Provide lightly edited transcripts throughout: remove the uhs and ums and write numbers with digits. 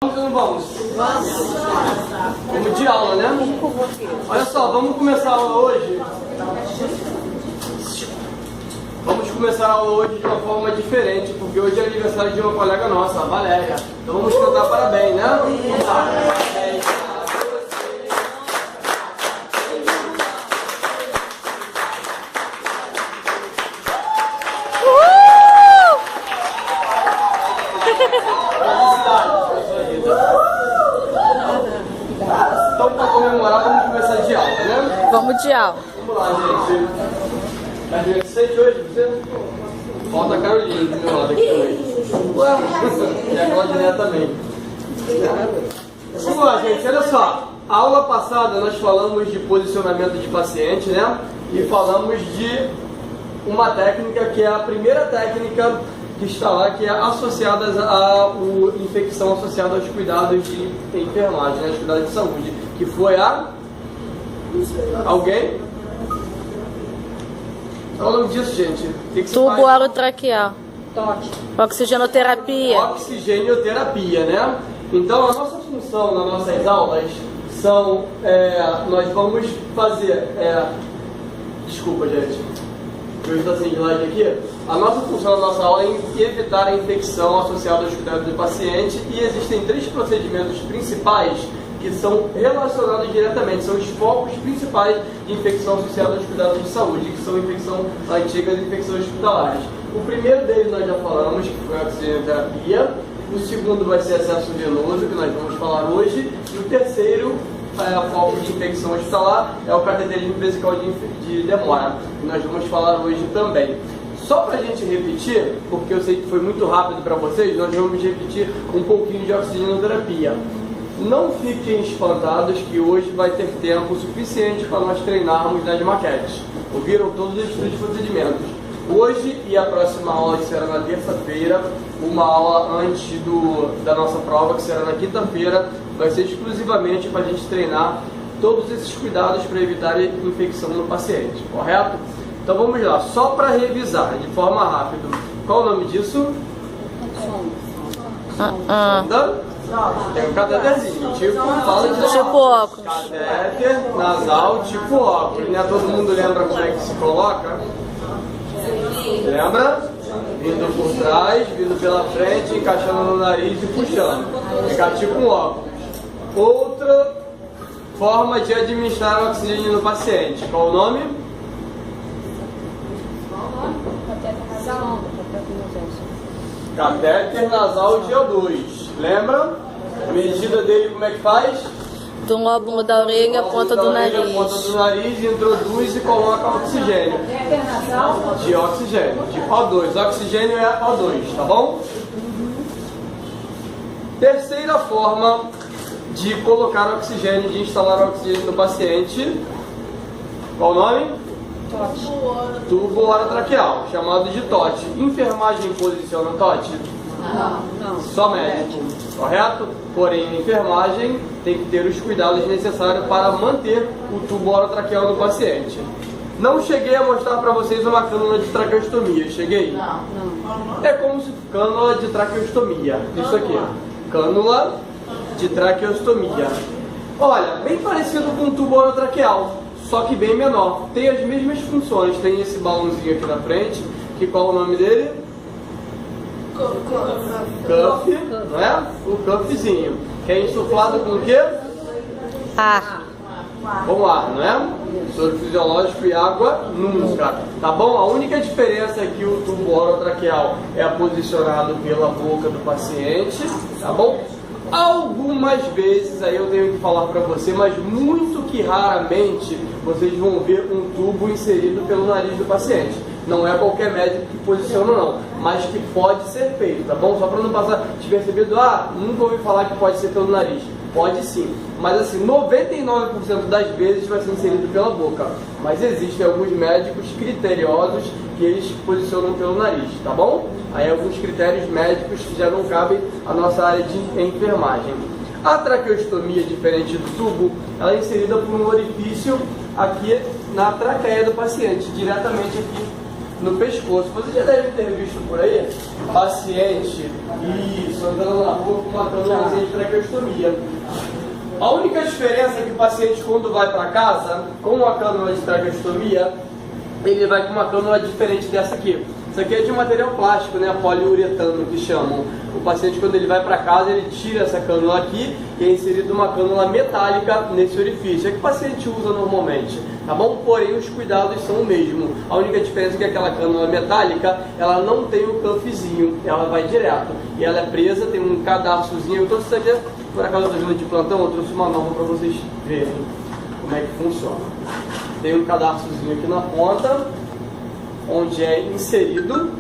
Vamos ou não vamos? Vamos de aula, né? Olha só, vamos começar a aula hoje. Vamos começar a aula hoje de uma forma diferente, porque hoje é aniversário de uma colega nossa, a Valéria. Então vamos cantar parabéns, né? Parabéns. Então, para comemorar, vamos começar de aula, né? Vamos de aula. Vamos lá, gente. Tá adolescente hoje, você? Falta a Carolina do meu lado aqui também. Ué, e a Claudinha também. Vamos lá, gente, olha só. A aula passada nós falamos de posicionamento de paciente, né? E falamos de uma técnica que é a primeira técnica que está lá, que é associada à infecção associada aos cuidados de enfermagem, né? Aos cuidados de saúde, que foi a... Alguém? Qual é o nome disso, gente? Que Tubo orotraqueal. Oxigenoterapia. Oxigenoterapia, né? Então, a nossa função nas nossas aulas são... nós vamos fazer... desculpa, gente. Eu estou sem slide aqui. A nossa função na nossa aula é evitar a infecção associada aos cuidados do paciente, e existem 3 procedimentos principais que são relacionados diretamente, são os focos principais de infecção associada aos cuidados de saúde, que são infecção antiga e infecções hospitalares. O primeiro deles nós já falamos, que foi a oxigenoterapia. O segundo vai ser acesso venoso, que nós vamos falar hoje. E o terceiro foco de infecção hospitalar é o cateterismo vesical de demora, que nós vamos falar hoje também. Só para a gente repetir, porque eu sei que foi muito rápido para vocês, nós vamos repetir um pouquinho de oxigenoterapia. Não fiquem espantados que hoje vai ter tempo suficiente para nós treinarmos nas maquetes. Ouviram todos os 3 procedimentos. Hoje e a próxima aula, que será na terça-feira, uma aula antes da nossa prova, que será na quinta-feira, vai ser exclusivamente para a gente treinar todos esses cuidados para evitar infecção no paciente, correto? Então vamos lá, só para revisar de forma rápida. Qual o nome disso? Sonda. Tem um cateterzinho, fala de tipo óculos. Catéter nasal, tipo óculos, né? Todo mundo lembra como é que se coloca? Lembra? Vindo por trás, vindo pela frente, encaixando no nariz e puxando. Ficar tipo um óculos. Outra forma de administrar o oxigênio no paciente. Qual o nome? Catéter nasal de O2. Lembra? A medida dele como é que faz? Do lóbulo da orelha à ponta do nariz. Ponta do nariz, introduz e coloca oxigênio. De oxigênio, de O2. Oxigênio é O2, tá bom? Terceira forma de colocar oxigênio, de instalar oxigênio no paciente. Qual o nome? Tubo orotraqueal, chamado de TOT. Enfermagem posiciona TOT? Não. Só médico, correto? Porém, a enfermagem tem que ter os cuidados necessários para manter o tubo orotraqueal no paciente. Não cheguei a mostrar para vocês uma cânula de traqueostomia, cheguei? Não. É como se cânula de traqueostomia, isso aqui. Cânula de traqueostomia. Olha, bem parecido com o tubo orotraqueal, só que bem menor. Tem as mesmas funções. Tem esse balãozinho aqui na frente, que qual é o nome dele? Cuff, não é? O cuffzinho. Que é insuflado com o quê? Ar. Com ar, não é? Soro fisiológico e água nunca. Tá bom? A única diferença é que o tubo orotraqueal é posicionado pela boca do paciente, tá bom? Algumas vezes, aí eu tenho que falar para você, mas muito que raramente vocês vão ver um tubo inserido pelo nariz do paciente. Não é qualquer médico que posiciona não, mas que pode ser feito, tá bom? Só para não passar despercebido, nunca ouvi falar que pode ser pelo nariz. Pode sim, mas assim, 99% das vezes vai ser inserido pela boca. Mas existem alguns médicos criteriosos que eles posicionam pelo nariz, tá bom? Aí alguns critérios médicos que já não cabem à nossa área de enfermagem. A traqueostomia, diferente do tubo, ela é inserida por um orifício aqui na traqueia do paciente, diretamente aqui no pescoço. Vocês já devem ter visto por aí paciente andando na rua com uma cânulazinha de traqueostomia. A única diferença é que o paciente, quando vai para casa com uma cânula de traqueostomia, ele vai com uma cânula diferente dessa aqui. Isso aqui é de material plástico, né? Poliuretano que chamam. O paciente, quando ele vai para casa, ele tira essa cânula aqui e é inserida uma cânula metálica nesse orifício. É que o paciente usa normalmente, tá bom? Porém, os cuidados são o mesmo. A única diferença é que aquela cânula metálica, ela não tem o canfizinho, ela vai direto. E ela é presa, tem um cadarçozinho. Então, se você por acaso está vindo de plantão, eu trouxe uma nova para vocês verem como é que funciona. Tem um cadarçozinho aqui na ponta, onde é inserido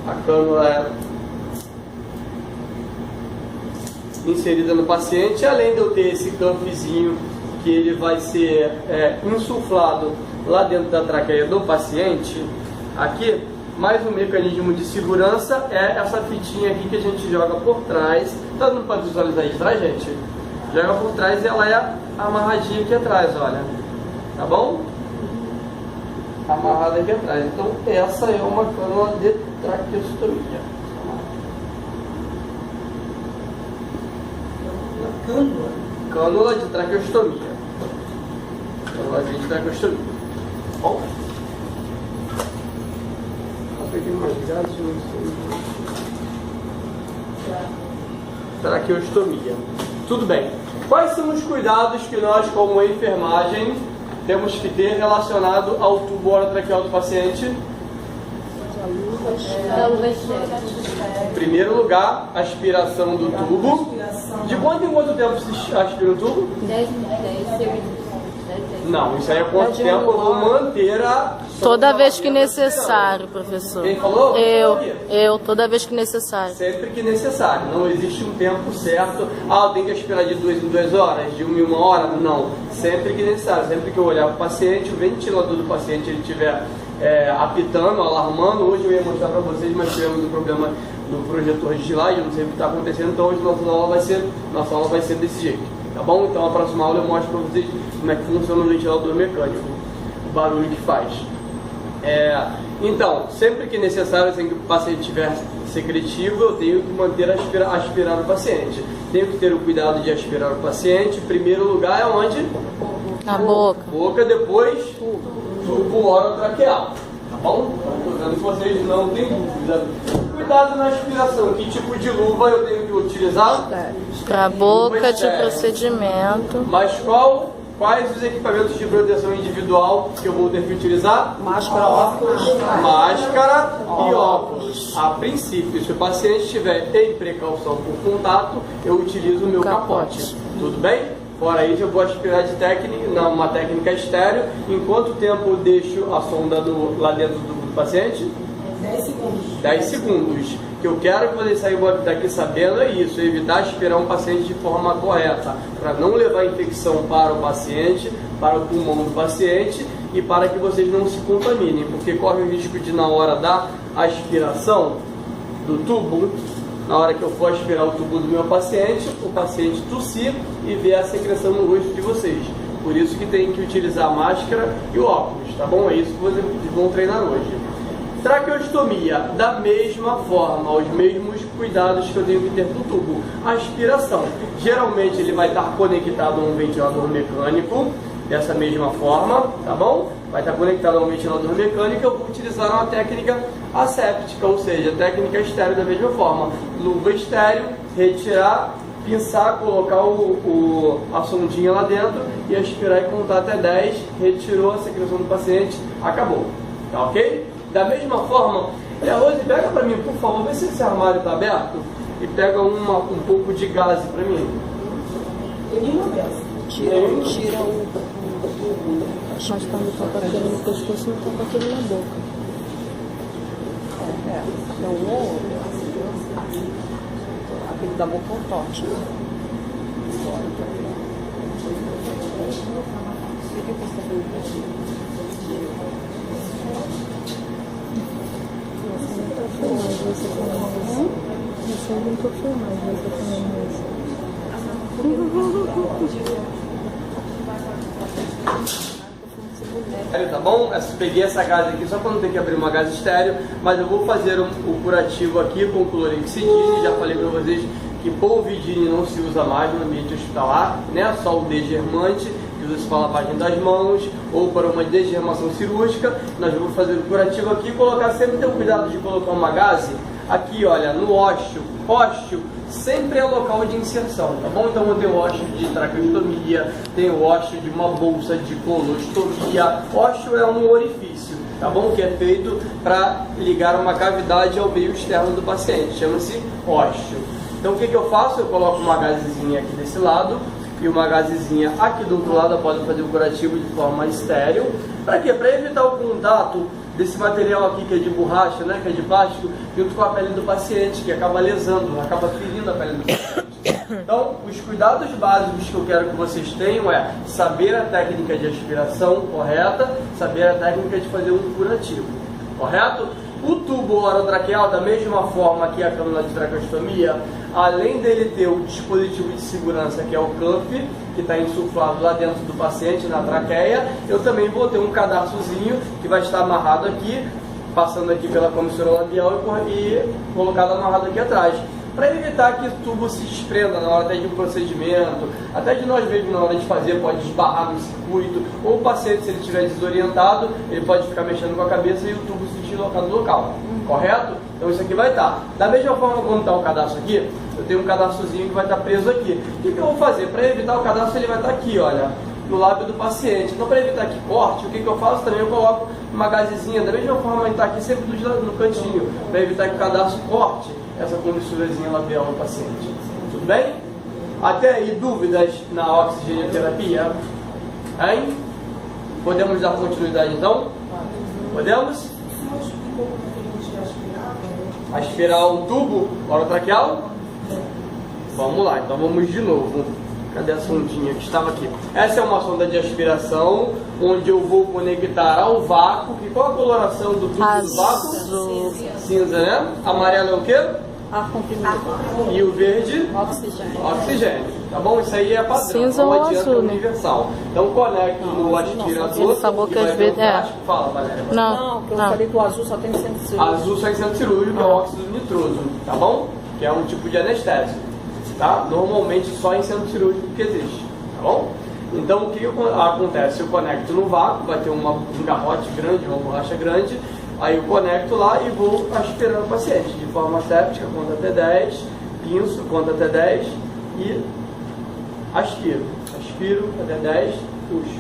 a cânula é inserida no paciente, além de eu ter esse canfizinho que ele vai ser insuflado lá dentro da traqueia do paciente, aqui, mais um mecanismo de segurança é essa fitinha aqui que a gente joga por trás. Todo mundo pode visualizar isso, tá, gente? Joga por trás e ela é amarradinha aqui atrás, olha. Tá bom? Amarrada aqui atrás. Então essa é uma cânula de traqueostomia. Cânula de traqueostomia. Cânula de traqueostomia. Bom. Traqueostomia. Tudo bem. Quais são os cuidados que nós, como enfermagem, temos que ter relacionado ao tubo orotraqueal do paciente? Em primeiro lugar, aspiração do tubo. De quanto em quanto tempo se aspira o tubo? 10 segundos. Não, isso aí é quanto tempo eu vou manter a... Toda vez que necessário, professor. Quem falou? Eu, toda vez que necessário. Sempre que necessário. Não existe um tempo certo. Ah, eu tenho que aspirar de 2 em 2 horas, de 1 em 1 hora. Não. Sempre que necessário. Sempre que eu olhar para o paciente, o ventilador do paciente ele estiver apitando, alarmando. Hoje eu ia mostrar para vocês, mas tivemos um problema no projetor de slide, eu não sei o que está acontecendo. Então hoje nossa aula vai ser desse jeito. Tá bom? Então a próxima aula eu mostro para vocês como é que funciona o ventilador mecânico, o barulho que faz. Então, sempre que necessário, sem que o paciente estiver secretivo, eu tenho que manter aspirar o paciente. Tenho que ter o cuidado de aspirar o paciente. Em primeiro lugar é onde? Na boca. Boca, depois tubo orotraqueal. Tá bom? Estou vendo que vocês não têm dúvida. Cuidado na aspiração. Que tipo de luva eu tenho que utilizar? Para boca de procedimento. Mas quais os equipamentos de proteção individual que eu vou ter que utilizar? Máscara, e óculos. A princípio, se o paciente estiver em precaução por contato, eu utilizo o meu capote. Tudo bem? Fora isso, eu vou aspirar de uma técnica estéreo. Em quanto tempo eu deixo a sonda lá dentro do paciente? 10 segundos. 10 segundos. O que eu quero que vocês saiam daqui sabendo é isso, evitar aspirar um paciente de forma correta, para não levar infecção para o paciente, para o pulmão do paciente e para que vocês não se contaminem, porque corre o risco de, na hora da aspiração do tubo, na hora que eu for aspirar o tubo do meu paciente, o paciente tossir e ver a secreção no rosto de vocês. Por isso que tem que utilizar a máscara e o óculos, tá bom? É isso que vocês vão treinar hoje. Traqueostomia, da mesma forma, os mesmos cuidados que eu tenho que ter no tubo. Aspiração, geralmente ele vai estar conectado a um ventilador mecânico, dessa mesma forma, tá bom? Vai estar conectado a um ventilador mecânico, eu vou utilizar uma técnica asséptica, ou seja, técnica estéreo da mesma forma. Luva estéreo, retirar, pinçar, colocar a sondinha lá dentro e aspirar e contar até 10, retirou a secreção do paciente, acabou, tá ok? Da mesma forma, Rose, pega para mim, por favor, vê se esse armário está aberto e pega um pouco de gaze para mim. Tira o... Mas quando toca aquele no pescoço, não toca aquele na boca. Não, aquele da boca é um toque. Você não tô filmando, você também mesmo. Tá bom? Peguei essa gase aqui só para não ter que abrir uma gase estéreo, mas eu vou fazer o curativo aqui com clorexidine. Já falei para vocês que polvidine não se usa mais no ambiente hospitalar, né? Só o degermante, que usa-se para lavagem das mãos ou para uma degermação cirúrgica. Nós vamos fazer o curativo aqui e colocar, sempre ter o cuidado de colocar uma gase aqui, olha, no ósseo. Ósseo sempre é local de inserção, tá bom? Então eu tenho ósseo de traqueostomia, tenho ósseo de uma bolsa de colostomia. Ósseo é um orifício, tá bom? Que é feito para ligar uma cavidade ao meio externo do paciente, chama-se ósseo. Então o que eu faço? Eu coloco uma gazezinha aqui desse lado e uma gazezinha aqui do outro lado. Eu posso fazer o curativo de forma estéril. Para quê? Para evitar o contato desse material aqui que é de borracha, né, que é de plástico, junto com a pele do paciente, que acaba lesando, acaba ferindo a pele do paciente. Então, os cuidados básicos que eu quero que vocês tenham é saber a técnica de aspiração correta, saber a técnica de fazer um curativo, correto? O tubo orotraqueal, da mesma forma que a cânula de traqueostomia, além dele ter o dispositivo de segurança, que é o cuff, que está insuflado lá dentro do paciente, na traqueia, eu também vou ter um cadarçozinho que vai estar amarrado aqui, passando aqui pela comissura labial e colocado amarrado aqui atrás, para evitar que o tubo se desprenda na hora até de um procedimento, até de nós mesmos na hora de fazer, pode esbarrar no circuito, ou o paciente, se ele estiver desorientado, ele pode ficar mexendo com a cabeça e o tubo se deslocar do local, correto? Então isso aqui vai estar. Da mesma forma como está o cadastro aqui, eu tenho um cadastrozinho que vai estar preso aqui. O que eu vou fazer? Para evitar o cadastro, ele vai estar aqui, olha, no lábio do paciente. Então, para evitar que corte, o que eu faço também? Eu coloco uma gazezinha, da mesma forma que está aqui, sempre no cantinho, para evitar que o cadastro corte essa comissurazinha labial no paciente. Tudo bem? Até aí, dúvidas na oxigenoterapia? Hein? Podemos dar continuidade então? Podemos? Aspirar um tubo orotraqueal? Vamos lá, então vamos de novo. Cadê a sondinha que estava aqui? Essa é uma sonda de aspiração, onde eu vou conectar ao vácuo. Qual a coloração do tubo do vácuo? Cinza, né? Amarelo é o quê? Ar comprimido. E o verde? Oxigênio. Oxigênio. Tá bom? Isso aí é padrão. Cinza não ou adianta, azul, é né? universal. Então conecte no aspirador. Esse sabor que e vai às ter vezes um frasco. Fala, Valéria. Não, que eu falei que o azul só tem centro cirúrgico. Azul só em centro cirúrgico, é o óxido nitroso, tá bom? Que é um tipo de anestésico, tá? Normalmente só em centro cirúrgico que existe, tá bom? Então o que acontece? Eu conecto no vácuo, vai ter um garrote grande, uma borracha grande, aí eu conecto lá e vou aspirando o paciente de forma séptica, conta até 10, pinço, conta até 10 e aspiro. Aspiro até 10, puxo,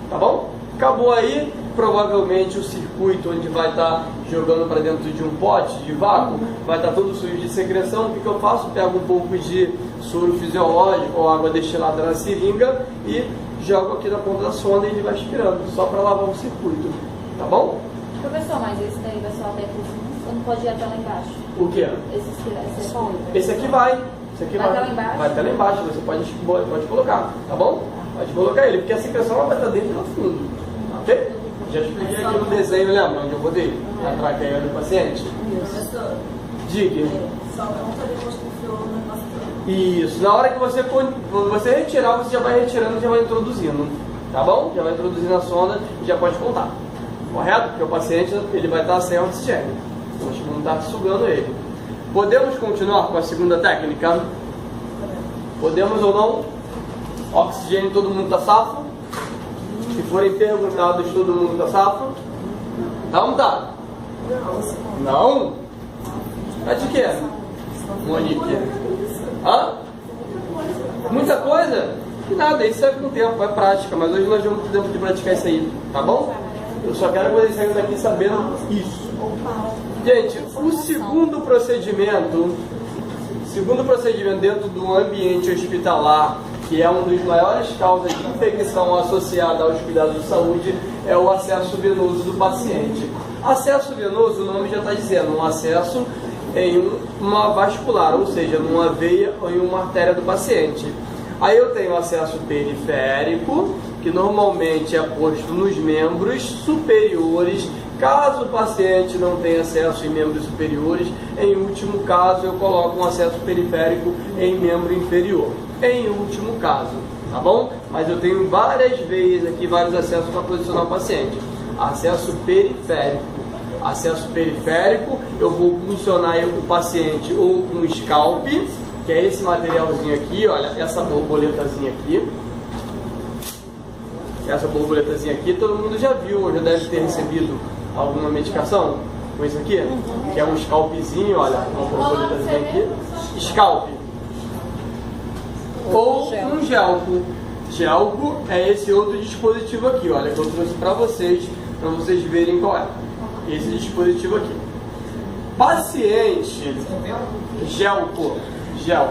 tá bom? Acabou aí, provavelmente o circuito onde vai estar jogando para dentro de um pote de vácuo vai estar todo sujo de secreção. O que eu faço? Pego um pouco de soro fisiológico ou água destilada na seringa e jogo aqui na ponta da sonda e ele vai aspirando, só para lavar o circuito, tá bom? Professor, mas esse daí vai só até aqui, não pode ir até lá embaixo. O que? Esse aqui vai. Esse aqui Vai até lá embaixo? Vai até lá embaixo, você pode colocar, tá bom? Pode colocar ele, porque a secreção ela vai estar dentro do fundo, ok? Já expliquei aqui no desenho, lembra? Onde eu botei a traqueia do paciente. Professor, Diga. só conta depois que enfiou o negócio todo. Isso, na hora que você retirar, você já vai retirando e já vai introduzindo, tá bom? Já vai introduzindo a sonda e já pode contar, correto? Porque o paciente ele vai estar sem oxigênio, nós vamos estar sugando ele. Podemos continuar com a segunda técnica? Podemos ou não? Oxigênio, todo mundo está safo? Se forem perguntados, todo mundo está safo? Tá ou não tá? Não? É de quê? Monique? Hã? Muita coisa? Que nada, isso é com o tempo, é prática, mas hoje nós vamos ter tempo de praticar isso aí, tá bom? Eu só quero que vocês saiam daqui sabendo isso. Gente, o segundo procedimento dentro do ambiente hospitalar, que é uma das maiores causas de infecção associada aos cuidados de saúde, é o acesso venoso do paciente. Acesso venoso, o nome já está dizendo, um acesso em uma vascular, ou seja, numa veia ou em uma artéria do paciente. Aí eu tenho acesso periférico, que normalmente é posto nos membros superiores. Caso o paciente não tenha acesso em membros superiores, em último caso eu coloco um acesso periférico em membro inferior. Em último caso, tá bom? Mas eu tenho várias veias aqui, vários acessos para posicionar o paciente. Acesso periférico. Acesso periférico, eu vou funcionar o paciente ou com scalp, que é esse materialzinho aqui, olha, essa borboletazinha aqui. Essa borboletazinha aqui, todo mundo já viu, ou já deve ter recebido alguma medicação com isso aqui, que é um scalpzinho, olha, uma borboletazinha aqui. Scalp. Ou um gelco. Gelco é esse outro dispositivo aqui, olha, que eu trouxe para vocês verem qual é. Esse dispositivo aqui. Paciente, gelco com J,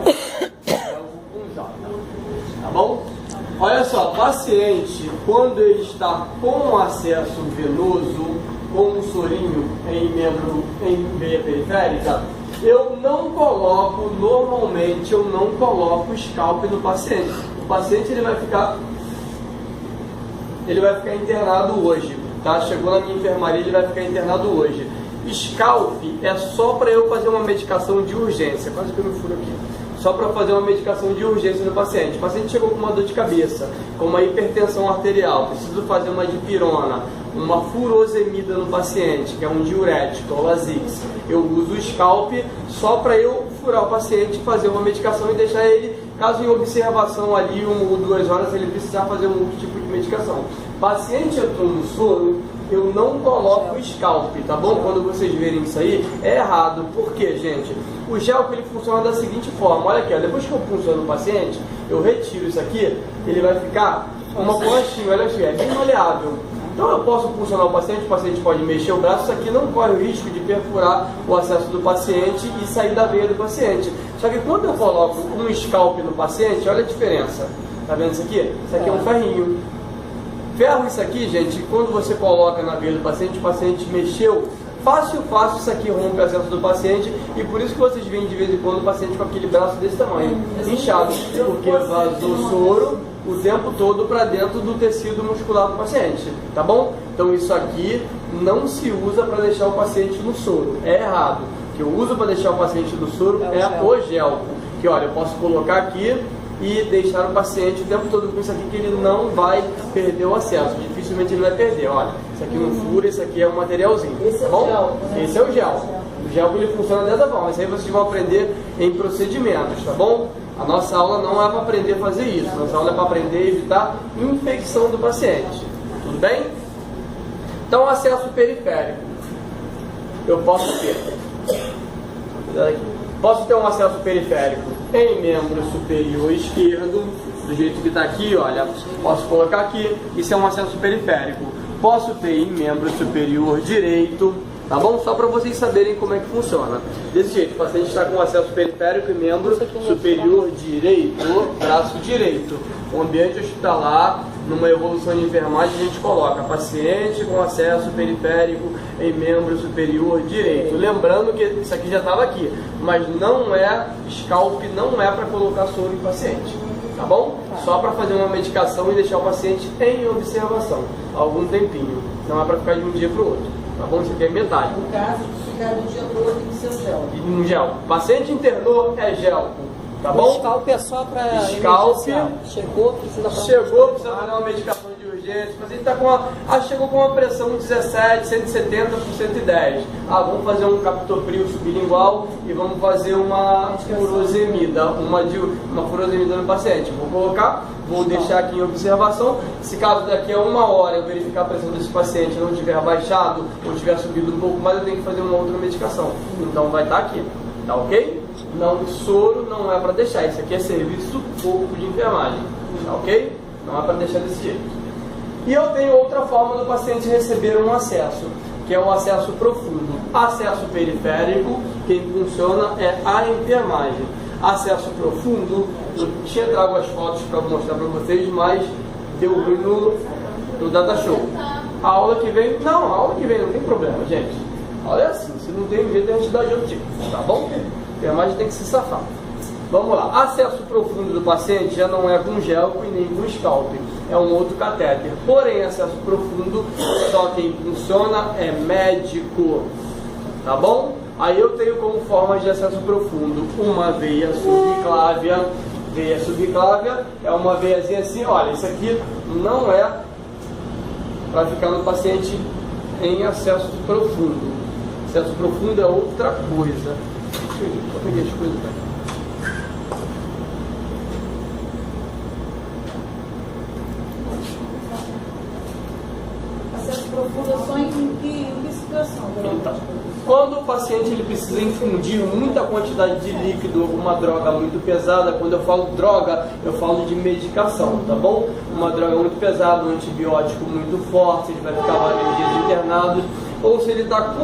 tá bom? Olha só, paciente, quando ele está com acesso venoso, com um sorinho em veia periférica, eu não coloco, normalmente eu não coloco scalp no paciente. O paciente ele vai ficar internado hoje, tá? Chegou na minha enfermaria, ele vai ficar internado hoje. Scalp é só para eu fazer uma medicação de urgência, quase que eu me furo aqui. Só para fazer uma medicação de urgência no paciente. O paciente chegou com uma dor de cabeça, com uma hipertensão arterial, preciso fazer uma dipirona, uma furosemida no paciente, que é um diurético, o Lasix. Eu uso o scalp só para eu furar o paciente, fazer uma medicação e deixar ele, caso em observação ali 1 ou 2 horas, ele precisar fazer um outro tipo de medicação. Paciente entrou no soro, eu não coloco o scalp, tá bom? Quando vocês verem isso aí, é errado. Por quê, gente? O gel ele funciona da seguinte forma, olha aqui, ó, depois que eu funciono o paciente, eu retiro isso aqui, ele vai ficar uma conchinha, olha aqui, é bem maleável. Então eu posso funcionar o paciente pode mexer o braço, isso aqui não corre o risco de perfurar o acesso do paciente e sair da veia do paciente. Só que quando eu coloco um scalp no paciente, olha a diferença. Tá vendo isso aqui? Isso aqui é um ferrinho. Ferro isso aqui, gente, quando você coloca na veia do paciente, o paciente mexeu, fácil, isso aqui rompe o acesso do paciente e por isso que vocês veem de vez em quando o paciente com aquele braço desse tamanho, inchado, porque vazou soro o tempo todo para dentro do tecido muscular do paciente, tá bom? Então isso aqui não se usa para deixar o paciente no soro, é errado. O que eu uso para deixar o paciente no soro é o gelco, que olha, eu posso colocar aqui e deixar o paciente o tempo todo com isso aqui, que ele não vai perder o acesso, dificilmente ele vai perder, olha, isso aqui não fura, isso aqui é um materialzinho, tá bom? Esse é o gel. O gel ele funciona dessa forma, isso aí vocês vão aprender em procedimentos, tá bom? A nossa aula não é para aprender a fazer isso, a nossa aula é para aprender a evitar infecção do paciente, tudo bem? Então, acesso periférico, eu posso ter, posso ter um acesso periférico em membro superior esquerdo, do jeito que está aqui, olha, posso colocar aqui, isso é um acesso periférico. Posso ter em membro superior direito, tá bom? Só para vocês saberem como é que funciona. Desse jeito, o paciente está com acesso periférico em membro superior direito, braço direito. O ambiente hospitalar, numa evolução de enfermagem, a gente coloca paciente com acesso periférico em membro superior direito. Lembrando que isso aqui já estava aqui, mas não é scalp, não é para colocar soro em paciente, tá bom? Só para fazer uma medicação e deixar o paciente em observação, algum tempinho. Não é para ficar de um dia para o outro, tá bom? Isso aqui é metade. No caso de ficar de um dia para o outro, tem que ser o gel. E um gel. Paciente internou é gelco. Tá bom? O scalp é só para scalp. Chegou, precisa fazer uma medicação de urgência. O paciente tá chegou com uma pressão 17, 170 por 110. Vamos fazer um captopril sublingual e vamos fazer uma furosemida, uma furosemida no paciente. Vou deixar aqui em observação. Se caso daqui a 1 hora eu verificar a pressão desse paciente não tiver baixado ou tiver subido um pouco mais, eu tenho que fazer uma outra medicação. Então vai estar aqui, tá ok? Não, soro não é para deixar, isso aqui é serviço público de enfermagem, tá ok? Não é para deixar desse jeito. E eu tenho outra forma do paciente receber um acesso, que é um acesso profundo. Acesso periférico, quem funciona é a enfermagem. Acesso profundo, eu tinha trago as fotos para mostrar para vocês, mas deu ruim no data show. A aula que vem, não tem problema, gente. A aula é assim, se não tem jeito a gente dá de outro tipo, tá bom? A enfermagem tem que se safar. Vamos lá, acesso profundo do paciente já não é com gelco e nem com scalp, é um outro catéter. Porém, acesso profundo, só quem funciona é médico, tá bom? Aí eu tenho como forma de acesso profundo uma veia subclávia veia subclávia é uma veiazinha assim, olha, isso aqui não é para ficar no paciente em acesso profundo. Acesso profundo é outra coisa. Eu peguei as coisas aqui. Acesso profundo é só em que situação? Então, quando o paciente ele precisa infundir muita quantidade de líquido, uma droga muito pesada, quando eu falo droga, eu falo de medicação, tá bom? Uma droga muito pesada, um antibiótico muito forte, ele vai ficar vários dias internado, ou se ele está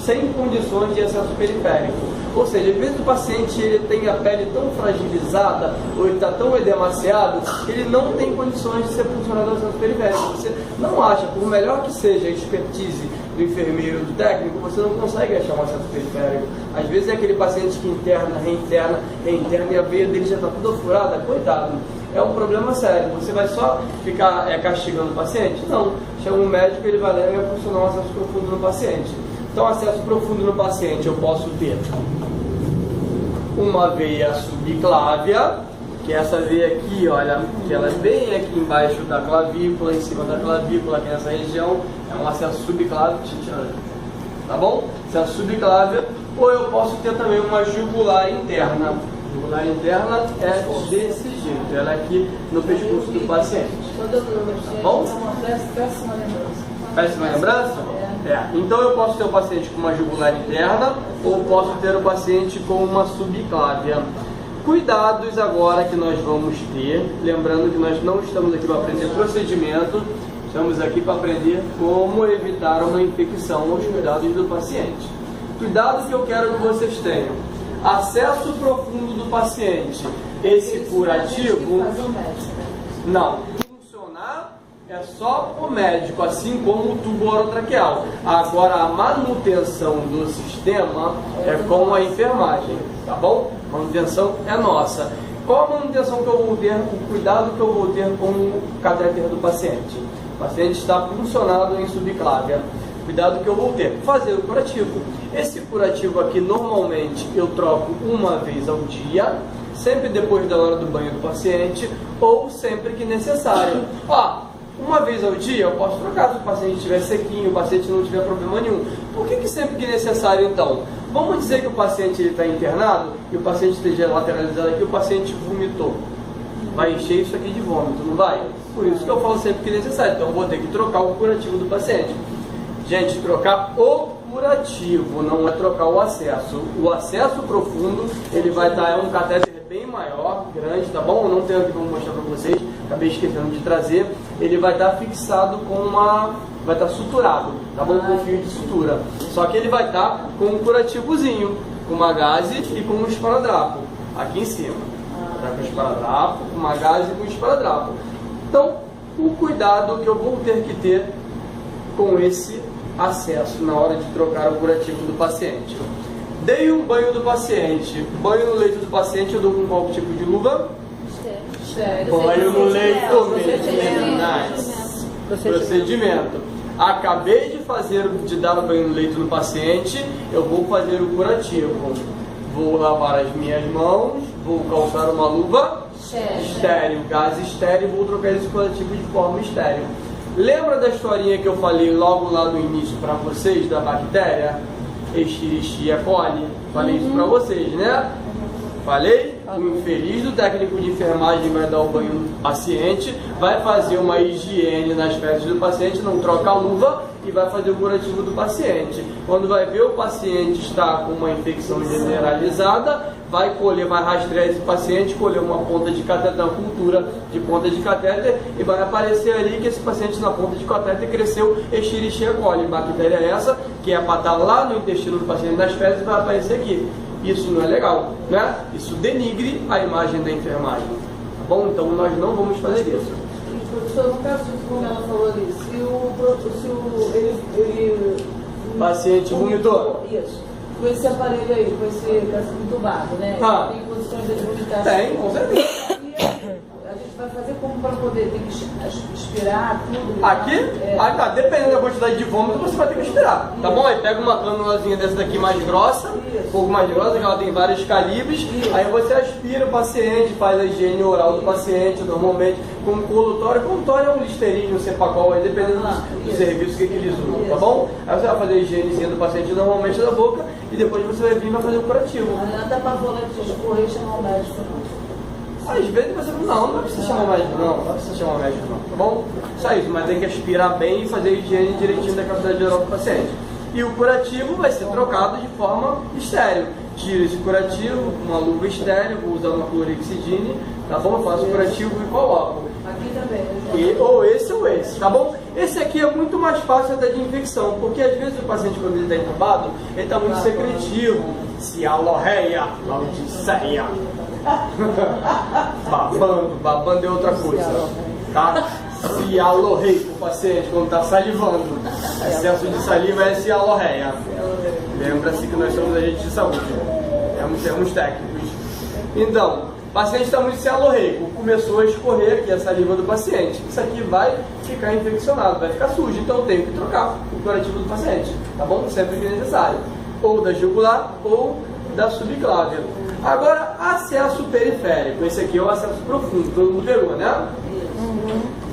sem condições de acesso periférico. Ou seja, às vezes o paciente ele tem a pele tão fragilizada, ou ele está tão edemaciado, que ele não tem condições de ser funcionário do acesso periférico. Você não acha, por melhor que seja a expertise do enfermeiro, do técnico, você não consegue achar um acesso periférico. Às vezes é aquele paciente que interna, reinterna, e a veia dele já está toda furada, coitado. É um problema sério. Você vai só ficar castigando o paciente? Não. Chama um médico, ele vai lá e vai funcionar um acesso profundo no paciente. Então, acesso profundo no paciente, eu posso ter uma veia subclávia, que é essa veia aqui, olha, que ela é bem aqui embaixo da clavícula, em cima da clavícula, aqui nessa região, é um acesso subclávio, tá bom? Acesso subclávia, ou eu posso ter também uma jugular interna. Jugular interna é desse jeito, ela é aqui no pescoço do paciente. Tá bom? Péssima lembrança. Péssima lembrança? Então eu posso ter o paciente com uma jugular interna ou posso ter o paciente com uma subclávia. Cuidados agora que nós vamos ter, lembrando que nós não estamos aqui para aprender procedimento, estamos aqui para aprender como evitar uma infecção aos cuidados do paciente. Cuidado que eu quero que vocês tenham. Acesso profundo do paciente. Esse curativo... Não. Funcionar é só o médico, assim como o tubo orotraqueal. Agora, a manutenção do sistema é com a enfermagem, tá bom? A manutenção é nossa. Qual a manutenção que eu vou ter, o cuidado que eu vou ter com o catéter do paciente? O paciente está funcionado em subclávia. Cuidado que eu vou ter, fazer o curativo. Esse curativo aqui, normalmente, eu troco uma vez ao dia, sempre depois da hora do banho do paciente, ou sempre que necessário. Uma vez ao dia eu posso trocar se o paciente estiver sequinho, o paciente não tiver problema nenhum. Por que sempre que necessário então? Vamos dizer que o paciente está internado e o paciente esteja lateralizado aqui, o paciente vomitou. Vai encher isso aqui de vômito, não vai? Por isso que eu falo sempre que necessário. Então eu vou ter que trocar o curativo do paciente. Gente, trocar o curativo, não é trocar o acesso. O acesso profundo, ele vai estar, é um catéter bem maior, grande, tá bom? Eu não tenho aqui como mostrar para vocês, acabei esquecendo de trazer. Ele vai estar fixado com vai estar suturado, tá bom? Com um fio de sutura. Só que ele vai estar com um curativozinho, com uma gaze e com um esparadrapo, aqui em cima. Tá com esparadrapo, com uma gaze e com esparadrapo. Então, o cuidado que eu vou ter que ter com esse acesso na hora de trocar o curativo do paciente. Dei um banho do paciente. Banho no leito do paciente, eu dou com qual tipo de luva? Banho no leito, meninas. Procedimento. Acabei de dar o banho no leito no paciente, eu vou fazer o curativo. Vou lavar as minhas mãos, vou calçar uma luva estéril, gás estéril, vou trocar esse curativo de forma estéril. Lembra da historinha que eu falei logo lá no início para vocês da bactéria Escherichia coli? Falei isso para vocês, né? Falei? O infeliz do técnico de enfermagem vai dar o banho no paciente, vai fazer uma higiene nas fezes do paciente, não troca a luva e vai fazer o curativo do paciente. Quando vai ver o paciente está com uma infecção generalizada, vai rastrear esse paciente, colher uma ponta de catéter, uma cultura de ponta de catéter, e vai aparecer ali que esse paciente na ponta de catéter cresceu Escherichia coli. Bactéria essa, que é para estar lá no intestino do paciente, nas fezes, vai aparecer aqui. Isso não é legal, né? Isso denigre a imagem da enfermagem. Tá bom? Então nós não vamos fazer isso. Professor, no caso disso, como ela falou ali, o paciente vomitou. Isso. Com esse aparelho aí, com esse entubado, né? Tem condições de vomitar? Tem, com certeza. A gente vai vai fazer como para poder ter que expirar tudo? Aqui? É. Ah, tá. Dependendo da quantidade de vômito, você vai ter que esperar. Tá bom? Aí pega uma cânulazinha dessa daqui mais grossa, um pouco mais grossa, que ela tem vários calibres. Aí você aspira o paciente, faz a higiene oral do paciente, normalmente com colutório. Colutório é um Listerine, um Cepacol, aí dependendo do serviço que eles usam, tá bom? Aí você vai fazer a higienezinha do paciente normalmente da boca e depois você vai vir e vai fazer o curativo. Não dá para volante escorrer e chamar o médico, não. Às vezes você não precisa chamar o médico não precisa chamar o médico não, tá bom? Só isso, mas tem que aspirar bem e fazer a higiene direitinho da cavidade oral do paciente. E o curativo vai ser trocado de forma estéril. Tira esse curativo, uma luva estéril, vou usar uma clorexidine, tá bom? Eu faço o curativo e coloco. Aqui também. Ou esse, tá bom? Esse aqui é muito mais fácil até de infecção, porque às vezes o paciente, quando ele está entubado, ele está muito secretivo. Cialorreia, laudiceia. Babando é outra coisa, tá? Cialorreia o paciente quando está salivando. Excesso de saliva é cialorreia. Lembra-se que nós somos agentes de saúde. Temos termos técnicos. Então, o paciente está muito cialorreico, começou a escorrer aqui a saliva do paciente. Isso aqui vai ficar infeccionado, vai ficar sujo. Então eu tenho que trocar o curativo do paciente, tá bom? Sempre que necessário. Ou da jugular ou da subclávia. Agora, acesso periférico. Esse aqui é o acesso profundo, todo mundo pegou, né?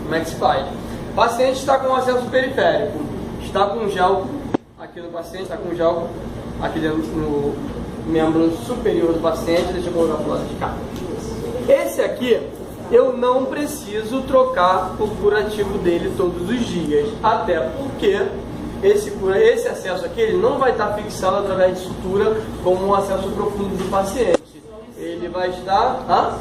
Como é que se faz? O paciente está com acesso periférico, está com gel aqui no paciente, está com gel aqui dentro no membro superior do paciente. Deixa eu colocar para o lado de cá. Esse aqui, eu não preciso trocar o curativo dele todos os dias, até porque esse acesso aqui ele não vai estar fixado através de sutura como um acesso profundo do paciente. Ele vai estar...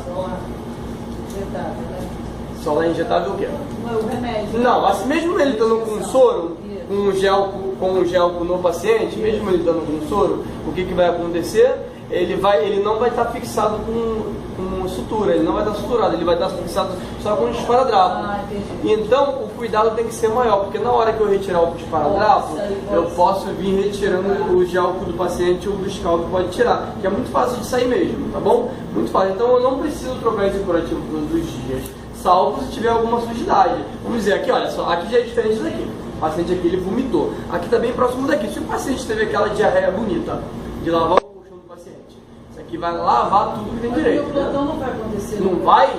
Solar injetável o quê? O remédio. Não, assim, mesmo ele estando com soro, com um gel no paciente, mesmo ele estando com soro, o que vai acontecer? Ele não vai estar fixado com sutura, ele não vai estar suturado, ele vai estar fixado só com esparadrapo. Então o cuidado tem que ser maior, porque na hora que eu retirar o esparadrapo, eu posso vir retirando o gel do paciente ou do escalpo pode tirar, que é muito fácil de sair mesmo, tá bom? Muito fácil, então eu não preciso trocar esse curativo todos os dias, salvo se tiver alguma sujidade. Vamos dizer aqui, olha só, aqui já é diferente daqui. O paciente aqui ele vomitou, aqui está bem próximo daqui. Se o paciente teve aquela diarreia bonita de lavar o colchão do paciente, isso aqui vai lavar tudo que tem direito. O plantão não vai acontecer. Não vai?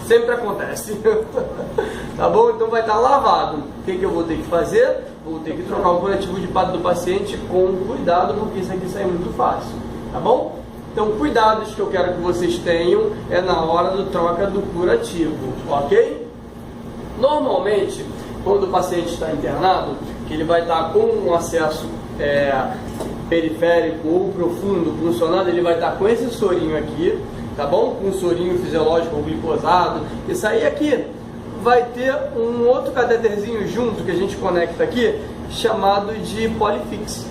Sempre acontece. Tá bom? Então vai estar lavado. O que eu vou ter que fazer? Vou ter que trocar o curativo de pato do paciente com cuidado, porque isso aqui sai muito fácil. Tá bom? Então, cuidados que eu quero que vocês tenham é na hora da troca do curativo, ok? Normalmente, quando o paciente está internado, que ele vai estar com um acesso periférico ou profundo funcionando, ele vai estar com esse sorinho aqui, tá bom? Com um sorinho fisiológico ou glicosado. Isso aí aqui vai ter um outro cateterzinho junto que a gente conecta aqui, chamado de Polyfix,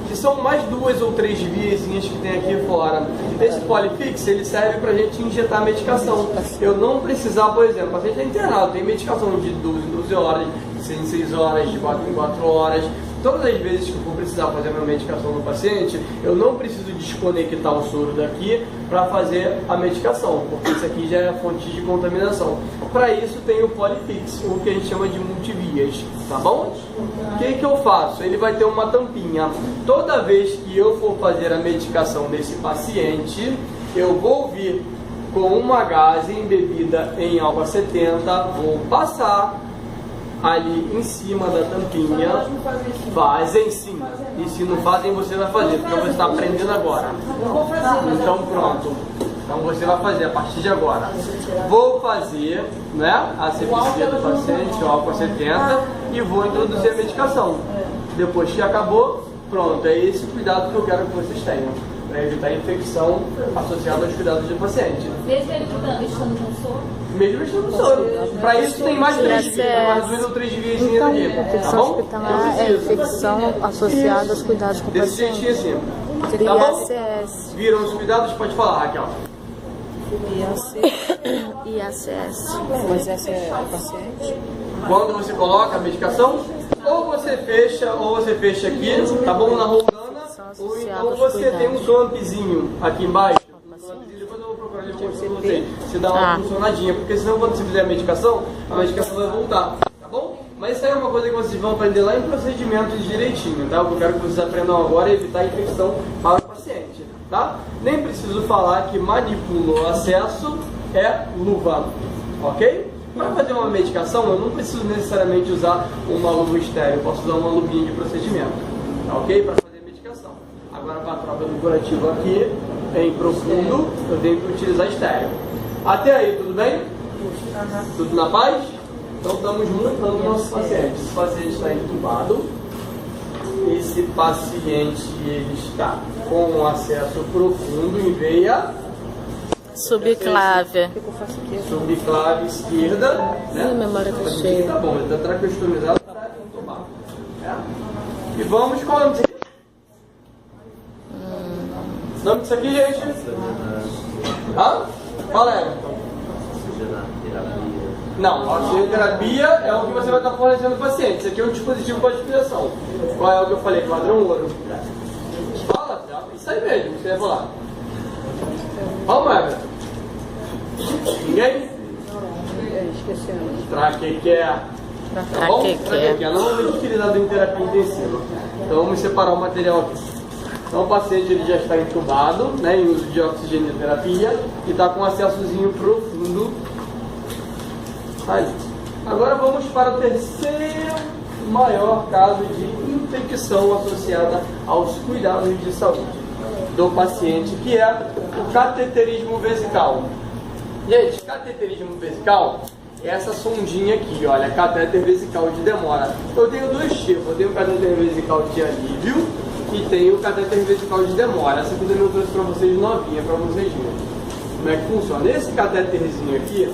que são mais 2 ou 3 viazinhas que tem aqui fora. Esse Polyfix, ele serve para a gente injetar medicação. Eu não precisar, por exemplo, o paciente é internado, tem medicação de 12 em 12 horas, de 6 em 6 horas, de 4 em 4 horas. Todas as vezes que eu for precisar fazer uma medicação no paciente, eu não preciso desconectar o soro daqui para fazer a medicação, porque isso aqui já é fonte de contaminação. Para isso tem o Polyfix, o que a gente chama de multivias, tá bom? O que eu faço? Ele vai ter uma tampinha. Toda vez que eu for fazer a medicação desse paciente, eu vou vir com uma gaze embebida em álcool 70, vou passar ali em cima da tampinha. Fazem sim. E se não fazem, você vai fazer, porque você está aprendendo agora. Então pronto. Então você vai fazer a partir de agora. Vou fazer, né, a asepsia do paciente, o álcool 70, e vou introduzir a medicação. Depois que acabou, pronto. É esse cuidado que eu quero que vocês tenham, para evitar infecção associada aos cuidados do paciente. Mesmo ele estando com soro? Mesmo estando soro. Para isso tem mais 3 vias, mais 2 ou 3 vias aqui. Tá Infecção bom? hospitalar é infecção associada aos cuidados com o Desse paciente. jeitinho assim. Seria Tá bom? IACS. Viram os cuidados? Pode falar, Raquel. IACS. Mas essa é o paciente? Quando você coloca a medicação, ou você fecha aqui, tá bom? Na roldana, ou então você tem um swampzinho aqui embaixo. Depois eu vou procurar ali, certinho pra vocês. Se dá uma funcionadinha, porque senão quando você fizer a medicação vai voltar, tá bom? Mas isso aí é uma coisa que vocês vão aprender lá em procedimentos direitinho, tá? Eu quero que vocês aprendam agora a evitar infecção para o paciente, tá? Nem preciso falar que manipula o acesso é luva, ok? Para fazer uma medicação, eu não preciso necessariamente usar uma luva estéreo, eu posso usar uma luvinha de procedimento, tá ok? Para fazer medicação. Agora, para a troca do curativo aqui, em profundo, eu tenho que utilizar estéreo. Até aí, tudo bem? Tudo na paz? Então, estamos montando o nosso paciente. Esse paciente está entubado. Esse paciente ele está com acesso profundo em veia subclave. Subclave esquerda, né? Memória tá cheia. Tá bom, ele está traqueostomizado, está entubado. E vamos, qual é o nome disso aqui? O nome disso aqui, gente? Fala aí. Não, a oxigenoterapia é o que você vai estar fornecendo ao paciente. Isso aqui é um dispositivo para respiração. Qual é o que eu falei? Padrão ouro. Fala, isso aí mesmo, você vai falar. Vamos, Everton. Ninguém? Esquecendo. Traquequé. Tá bom? Traquequé. Normalmente utilizado em terapia intensiva. Então vamos separar o material aqui. Então o paciente ele já está entubado, né, em uso de oxigenoterapia e está com acessozinho profundo. Aí. Agora vamos para o terceiro maior caso de infecção associada aos cuidados de saúde do paciente, que é o cateterismo vesical. Gente, cateterismo vesical é essa sondinha aqui, olha, catéter vesical de demora. Eu tenho dois tipos, eu tenho o catéter vesical de alívio e tenho o catéter vesical de demora. Essa aqui eu trouxe para vocês novinha, para vocês verem como é que funciona. Esse catéterzinho aqui,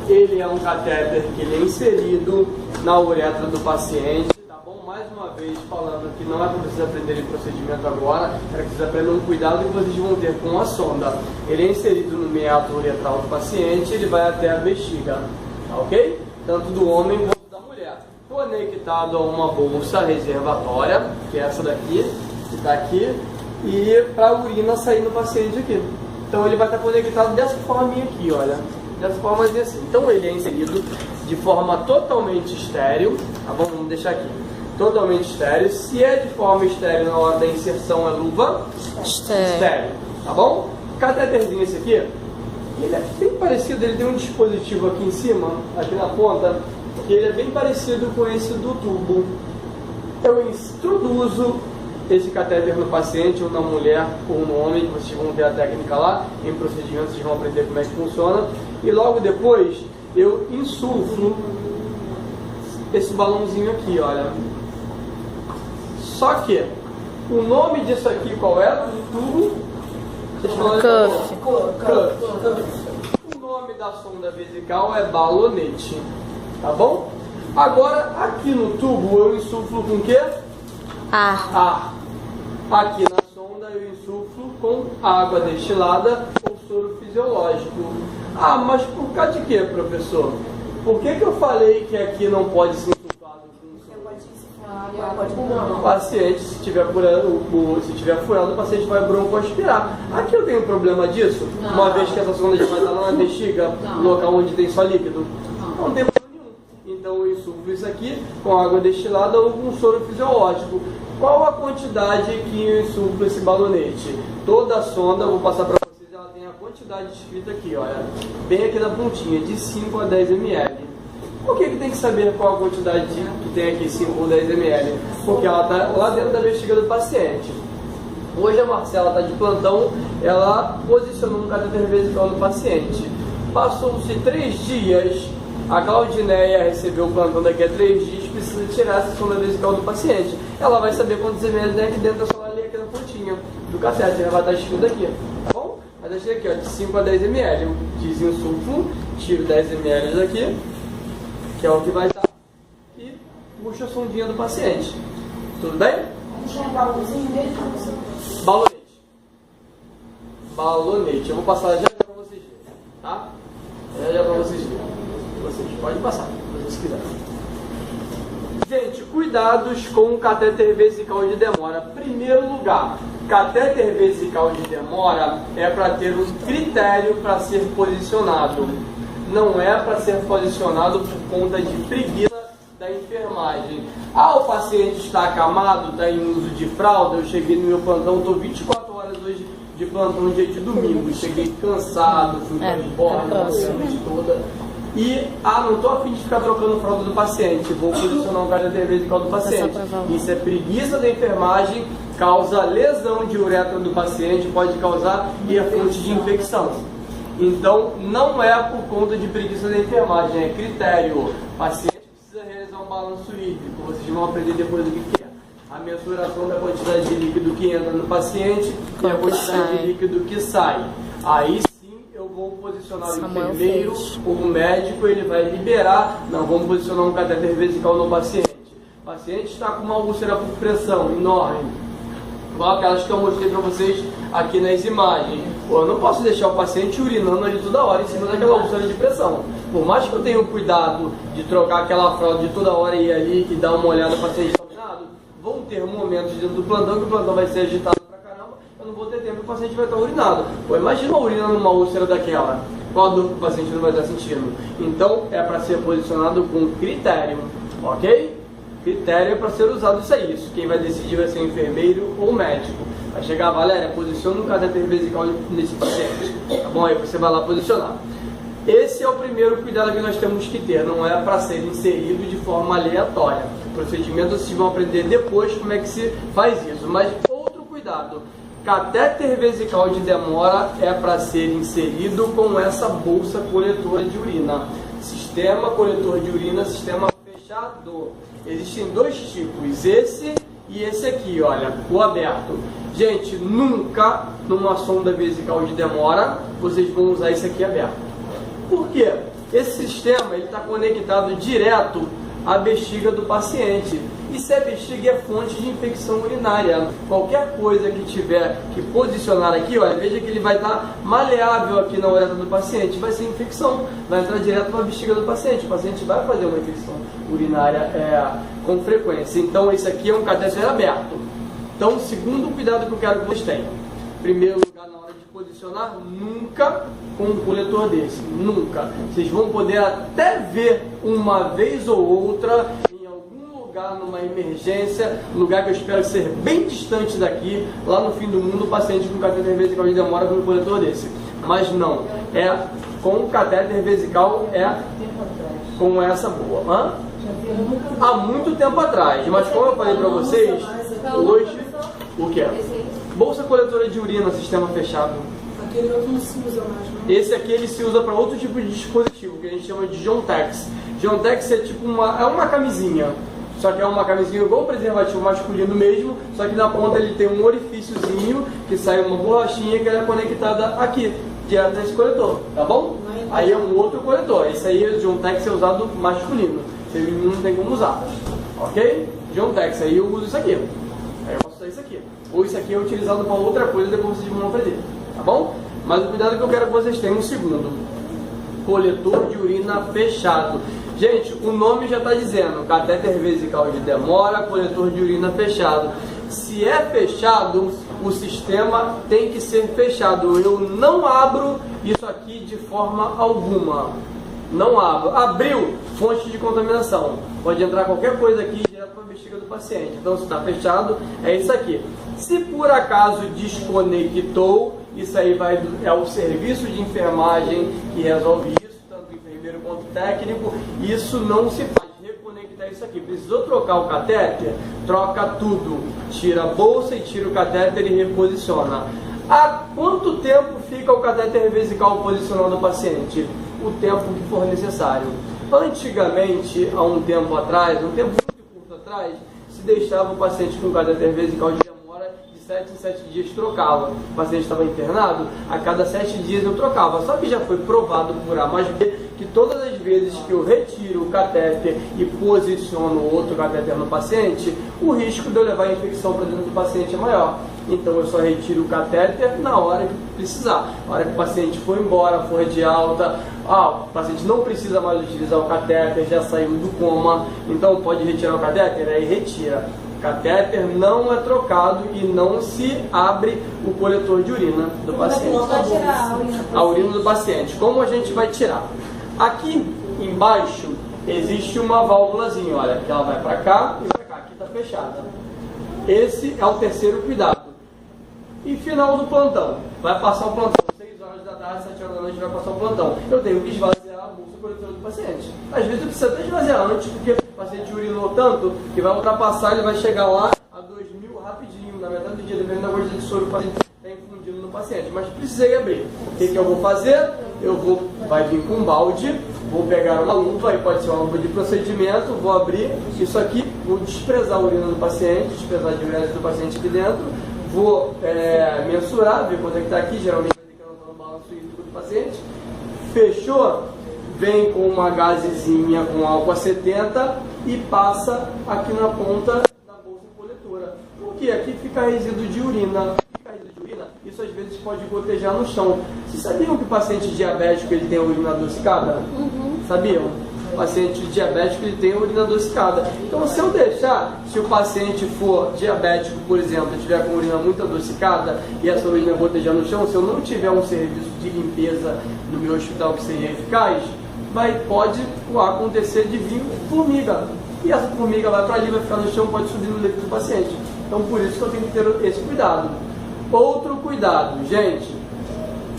ele é um catéter que ele é inserido na uretra do paciente, tá bom? Mais uma vez falando que não é para vocês aprenderem procedimento agora, é que vocês aprendam um cuidado que vocês vão ter com a sonda. Ele é inserido no meato uretral do paciente, ele vai até a bexiga, tá ok? Tanto do homem quanto da mulher. Conectado a uma bolsa reservatória, que é essa daqui, que está aqui, e para a urina sair no paciente aqui. Então ele vai estar conectado dessa forminha aqui, olha. Dessa forma assim. Então ele é inserido de forma totalmente estéril, tá bom? Vamos deixar aqui. Totalmente estéril. Se é de forma estéril na hora da inserção é luva estéril, tá bom? O cateterzinho esse aqui, ele é bem parecido, ele tem um dispositivo aqui em cima, aqui na ponta, que ele é bem parecido com esse do tubo. Eu introduzo esse catéter no paciente, ou na mulher, ou no homem, vocês vão ver a técnica lá, em procedimentos vocês vão aprender como é que funciona, e logo depois eu insuflo esse balãozinho aqui, olha. Só que o nome disso aqui qual é? Tubo? Cuff. O nome da sonda vesical é balonete, tá bom? Agora aqui no tubo eu insuflo com o quê? Ar. Aqui na sonda eu insuflo com água destilada ou soro fisiológico. Ah, mas por causa de quê, professor? Por que eu falei que aqui não pode ser insuflado com soro? O paciente, se tiver furado, o paciente vai broncoaspirar. Aqui eu tenho problema disso? Uma vez que essa sonda já vai estar lá na bexiga, no local onde tem só líquido? Não tem problema nenhum. Então eu insuflo isso aqui com água destilada ou com soro fisiológico. Qual a quantidade que eu insuflo esse balonete? Toda a sonda, eu vou passar para vocês, ela tem a quantidade escrita aqui, olha, bem aqui na pontinha, de 5 a 10 ml. Por que tem que saber qual a quantidade que tem aqui, 5 ou 10 ml? Porque ela está lá dentro da bexiga do paciente. Hoje a Marcela está de plantão, ela posicionou um catéter vesical no paciente. Passou-se 3 dias, a Claudineia recebeu o plantão daqui a 3 dias, precisa tirar essa sonda vesical do paciente. Ela vai saber quantos ml tem aqui dentro, é só ela ler aqui na pontinha do catéter, vai estar escrito aqui, tá bom? Vai deixar aqui, ó, de 5 a 10 ml. Eu desinsuflo, tiro 10 ml daqui, que é o que vai estar, e puxo a sondinha do paciente. Tudo bem? Balonete. Eu vou passar já para vocês verem, tá? Já para vocês verem. Vocês podem passar, se vocês quiserem. Gente, cuidados com o catéter vesical de demora. Primeiro lugar, catéter vesical de demora é para ter um critério para ser posicionado. Não é para ser posicionado por conta de preguiça da enfermagem. O paciente está acamado, está em uso de fralda. Eu cheguei no meu plantão, estou 24 horas hoje de plantão, dia de domingo. Cheguei cansado, fui para de borda, a noite toda. E, não estou a fim de ficar trocando fralda do paciente, vou posicionar o catéter vesical do paciente. Isso é preguiça da enfermagem, causa lesão de uretra do paciente, pode causar e é fonte de infecção. Então, não é por conta de preguiça da enfermagem, é critério. O paciente precisa realizar um balanço hídrico, vocês vão aprender depois o que é. A mensuração da quantidade de líquido que entra no paciente e a quantidade de líquido que sai. Aí eu vou posicionar o enfermeiro, o médico, ele vai liberar. Não, vamos posicionar um catéter vesical no paciente. O paciente está com uma úlcera por pressão enorme, igual aquelas que eu mostrei para vocês aqui nas imagens. Eu não posso deixar o paciente urinando ali toda hora em cima daquela úlcera de pressão. Por mais que eu tenha o cuidado de trocar aquela fralda de toda hora e ir ali e dar uma olhada no paciente examinado, vão ter momentos dentro do plantão que o plantão vai ser agitado pra caramba, eu não vou ter tempo e o paciente vai estar urinado. Imagina uma urina numa úlcera daquela, qual a dor que o paciente não vai estar sentindo? Então é para ser posicionado com critério, ok? Critério é para ser usado isso aí. Quem vai decidir vai ser o enfermeiro ou o médico. Vai chegar, Valéria, posiciona um catéter vesical nesse paciente. Tá bom? Aí você vai lá posicionar. Esse é o primeiro cuidado que nós temos que ter. Não é para ser inserido de forma aleatória. O procedimento vocês vão aprender depois como é que se faz isso. Mas outro cuidado. Catéter vesical de demora é para ser inserido com essa bolsa coletora de urina. Sistema coletor de urina, sistema fechado. Existem dois tipos, esse e esse aqui, olha, o aberto. Gente, nunca numa sonda vesical de demora vocês vão usar esse aqui aberto. Por quê? Esse sistema está conectado direto à bexiga do paciente. E se a bexiga é fonte de infecção urinária, qualquer coisa que tiver que posicionar aqui, olha, veja que ele vai estar maleável aqui na uretra do paciente, vai ser infecção, vai entrar direto na bexiga do paciente, o paciente vai fazer uma infecção urinária com frequência. Então esse aqui é um catéter aberto. Então, segundo cuidado que eu quero que vocês tenham, primeiro lugar, na hora de posicionar, nunca com um coletor desse, nunca. Vocês vão poder até ver uma vez ou outra numa emergência, lugar que eu espero ser bem distante daqui, lá no fim do mundo, o paciente com catéter vesical de demora com um coletor desse. Mas não, é com o catéter vesical, é com essa boa. Há muito tempo atrás, mas como eu falei para vocês, hoje, o que é? Bolsa coletora de urina, sistema fechado. Aquele outro não se usa mais, não? Esse aqui ele se usa para outro tipo de dispositivo, que a gente chama de Jontex. Jontex é tipo uma camisinha. Só que é uma camisinha igual o preservativo masculino mesmo, só que na ponta ele tem um orifíciozinho que sai uma borrachinha que é conectada aqui, direto nesse coletor, tá bom? Aí é um outro coletor, esse aí é Jontex, é usado masculino, feminino não tem como usar, ok? Jontex, aí eu uso isso aqui, aí eu posso usar isso aqui, ou isso aqui é utilizado para outra coisa, depois vocês vão aprender, tá bom? Mas o cuidado que eu quero que vocês tenham, um segundo, coletor de urina fechado. Gente, o nome já está dizendo, catéter vesical de demora, coletor de urina fechado. Se é fechado, o sistema tem que ser fechado. Eu não abro isso aqui de forma alguma. Não abro. Abriu, fonte de contaminação. Pode entrar qualquer coisa aqui direto para a bexiga do paciente. Então, se está fechado, é isso aqui. Se por acaso desconectou, isso aí é o serviço de enfermagem que resolve isso. Primeiro ponto técnico, isso não se faz, reconectar isso aqui. Precisou trocar o catéter? Troca tudo, tira a bolsa e tira o catéter e reposiciona. Há quanto tempo fica o catéter vesical posicionando o paciente? O tempo que for necessário. Antigamente, há um tempo atrás, um tempo muito curto atrás, se deixava o paciente com catéter vesical de demora de 7 em 7 dias trocava. O paciente estava internado, a cada 7 dias eu trocava. Só que já foi provado por A mais B que todas as vezes que eu retiro o catéter e posiciono outro catéter no paciente, o risco de eu levar a infecção para dentro do paciente é maior. então eu só retiro o catéter na hora que precisar. Na hora que o paciente for embora, for de alta, o paciente não precisa mais utilizar o catéter, já saiu do coma, então pode retirar o catéter, aí retira. O catéter não é trocado e não se abre o coletor de urina do paciente. Só tirar a urina. A urina do paciente. Como a gente vai tirar? Aqui embaixo existe uma válvulazinha, olha, que ela vai para cá e para cá, aqui está fechada. Esse é o terceiro cuidado. E final do plantão, vai passar o plantão, 6 horas da tarde, 7 horas da noite vai passar o plantão. Eu tenho que esvaziar a bolsa coletora do paciente. Às vezes eu preciso até esvaziar antes, porque o paciente urinou tanto que vai ultrapassar, ele vai chegar lá a 2.000 rapidinho, na metade do dia, dependendo da quantidade de soro que o paciente está infundindo no paciente. Mas precisei abrir. O que eu vou fazer? Vai vir com um balde, vou pegar uma luva, aí pode ser uma luva de procedimento, vou abrir isso aqui, vou desprezar a urina do paciente, desprezar a diurese do paciente aqui dentro, vou mensurar, ver quanto é que está aqui, geralmente vai ter que anotar no balanço hídrico do paciente. Fechou? Vem com uma gazezinha com álcool a 70 e passa aqui na ponta da bolsa coletora. Porque aqui fica resíduo de urina. Isso às vezes pode gotejar no chão. Vocês sabiam que o paciente diabético ele tem a urina adocicada? Sabiam? O paciente diabético ele tem a urina adocicada. Então se eu deixar, se o paciente for diabético, por exemplo, tiver com a urina muito adocicada e essa urina gotejar no chão, se eu não tiver um serviço de limpeza no meu hospital que seja eficaz, pode acontecer de vir formiga. E essa formiga vai para ali, vai ficar no chão, pode subir no leito do paciente. Então por isso que eu tenho que ter esse cuidado. Outro cuidado, gente,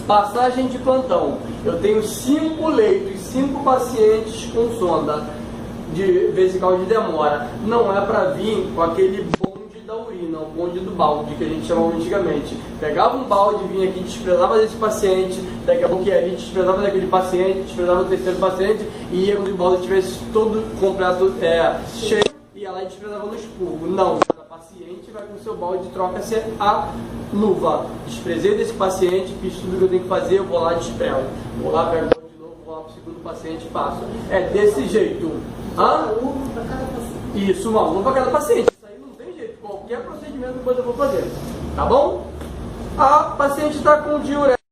passagem de plantão. Eu tenho 5 leitos, 5 pacientes com sonda de vesical de demora. Não é para vir com aquele bonde da urina, o bonde do balde, que a gente chamava antigamente. Pegava um balde, vinha aqui, desprezava desse paciente, daqui a pouco a gente desprezava daquele paciente, desprezava do terceiro paciente, e ia quando o balde estivesse todo completo, cheio, e ia lá e desprezava no expurgo. Não. Paciente vai com o seu balde, troca-se a luva. Desprezei desse paciente, fiz tudo que eu tenho que fazer, eu vou lá e desprezo. Vou lá, pego o balde de novo, vou lá para o segundo paciente e passo. É desse jeito. Uma luva para cada paciente. Isso, uma luva para cada paciente. Isso aí não tem jeito. Qualquer procedimento depois eu vou fazer. Tá bom? A paciente está com diurese.